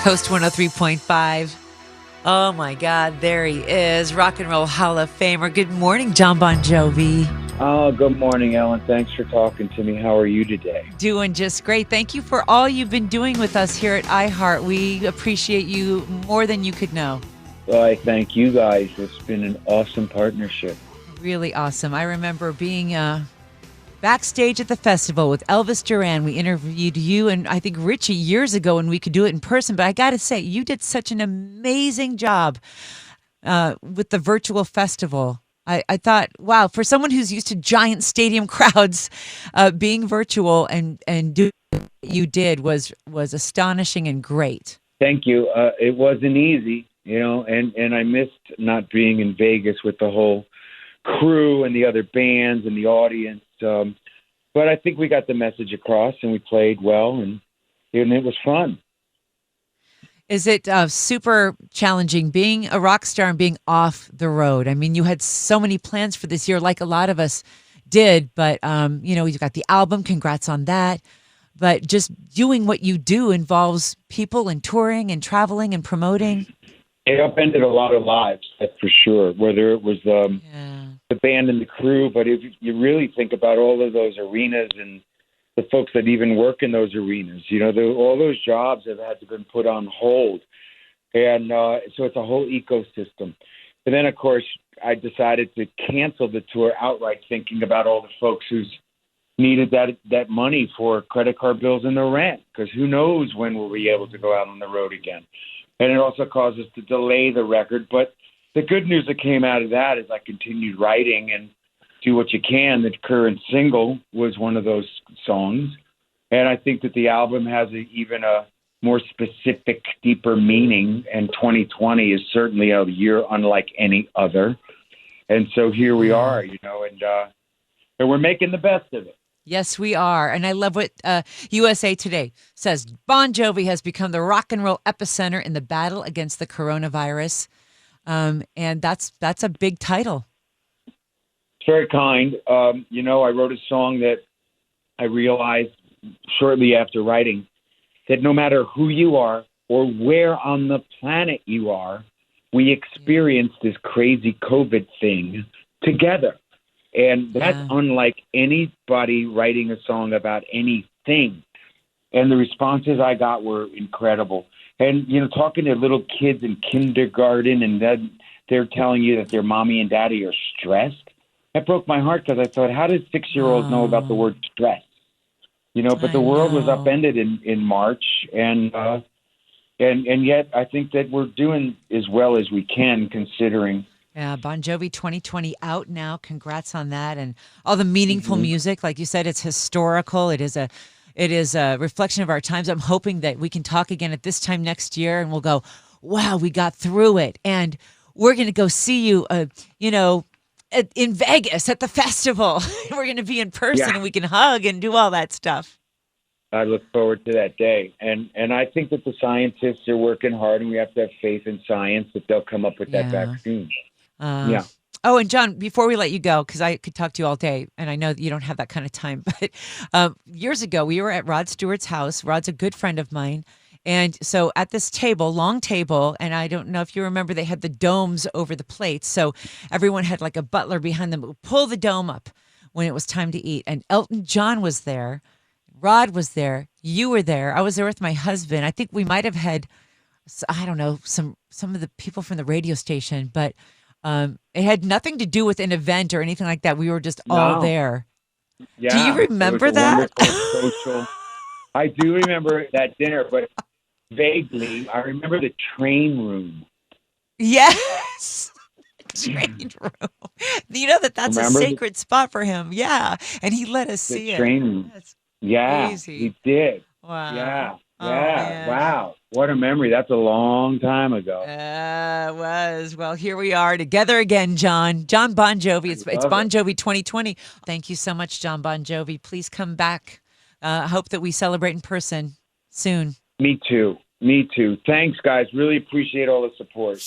KOST 103.5. Oh my God, there he is, Rock and Roll Hall of Famer. Good morning, John Bon Jovi. Oh, good morning, Ellen. Thanks for talking to me. How are you today? Doing just great. Thank you for all you've been doing with us here at iHeart. We appreciate you more than you could know. Well, I thank you guys. It's been an awesome partnership. Really awesome. I remember being backstage at the festival with Elvis Duran. We interviewed you and I think Richie years ago when we could do it in person. But I got to say, you did such an amazing job with the virtual festival. I thought, wow, for someone who's used to giant stadium crowds, being virtual and doing what you did was astonishing and great. Thank you. It wasn't easy, and I missed not being in Vegas with the whole crew and the other bands and the audience. But I think we got the message across and we played well and it was fun. Is it super challenging being a rock star and being off the road? I mean, you had so many plans for this year, like a lot of us did, but, you've got the album. Congrats on that. But just doing what you do involves people and touring and traveling and promoting. It upended a lot of lives, that's for sure, whether it was the band and the crew. But if you really think about all of those arenas and the folks that even work in those arenas, all those jobs have had to been put on hold. And so it's a whole ecosystem. And then, of course, I decided to cancel the tour outright, thinking about all the folks who's needed that money for credit card bills and the rent, because who knows when we'll be able to go out on the road again. And it also caused us to delay the record. But the good news that came out of that is I continued writing and Do What You Can. The current single was one of those songs. And I think that the album has even a more specific, deeper meaning. And 2020 is certainly a year unlike any other. And so here we are, and we're making the best of it. Yes, we are. And I love what USA Today says. Bon Jovi has become the rock and roll epicenter in the battle against the coronavirus. And that's a big title. It's very kind. I wrote a song that I realized shortly after writing that no matter who you are or where on the planet you are, we experience this crazy COVID thing together. And that's unlike anybody writing a song about anything. And the responses I got were incredible. And, talking to little kids in kindergarten and then they're telling you that their mommy and daddy are stressed. That broke my heart because I thought, how does 6-year-olds know about the word stress? But the world was upended in March. And yet I think that we're doing as well as we can considering. Yeah, Bon Jovi 2020 out now. Congrats on that. And all the meaningful music. Like you said, it's historical. It is a reflection of our times. I'm hoping that we can talk again at this time next year and we'll go, wow, we got through it. And we're going to go see you, in Vegas at the festival. We're going to be in person and we can hug and do all that stuff. I look forward to that day. And I think that the scientists are working hard and we have to have faith in science that they'll come up with that vaccine. Oh, and John, before we let you go, because I could talk to you all day, and I know that you don't have that kind of time, but years ago, we were at Rod Stewart's house. Rod's a good friend of mine. And so at this table, long table, and I don't know if you remember, they had the domes over the plates. So everyone had like a butler behind them who would pull the dome up when it was time to eat. And Elton John was there. Rod was there. You were there. I was there with my husband. I think we might have had, I don't know, some of the people from the radio station, but it had nothing to do with an event or anything like that. We were just all there. Yeah, do you remember that? Social. I do remember that dinner, but vaguely, I remember the train room. Yes. Train room. You know that's remember? A sacred spot for him. Yeah. And he let us see it. Train room. That's crazy. He did. Wow. Yeah. Oh, yeah. man. Wow. What a memory. That's a long time ago. It was. Well, here we are together again, John. John Bon Jovi. It's Bon Jovi 2020. Thank you so much, John Bon Jovi. Please come back. I hope that we celebrate in person soon. Me too. Thanks, guys. Really appreciate all the support.